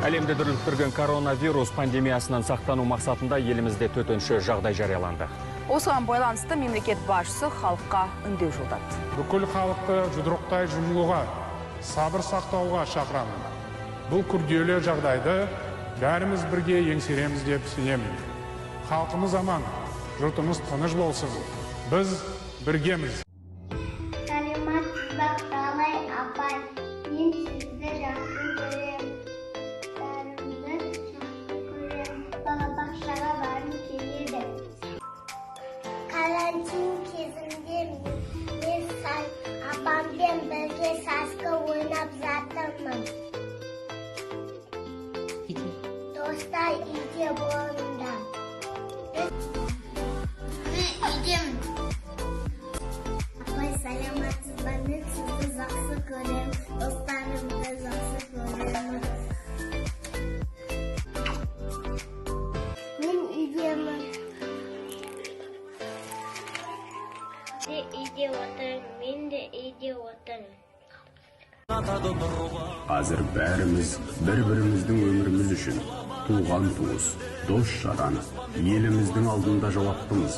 Әлемді дүрліктірген коронавирус пандемиясынан сақтану мақсатында елімізде төтенше жағдай жарияланды. Осыған байланысты мемлекет басшысы халыққа үндеу жолдады. Бүкіл халықты жұдырықтай жұмылуға, сабыр сақтауға шақырамын. Бұл күрделі жағдайды бәріміз бірге еңсереміз деп сенемін. Халқымыз аман, жұртымыз тыныш болсын. Біз біргеміз. Карантин кезінде мен апаммен бірге сасқа ойнап жатырмын. Достар үйде болыңдар. Үйдемін. Апай, саламатсыз ба? Мен сізді жақсы көремін. Достарымды жақсы көремін. Мен үйдемін. Үйде отырмын, мен де үйде отырмын. Қазір бәріміз бір-біріміздің өміріміз үшін туған туыс, дос жаран, еліміздің алдында жауаптымыз.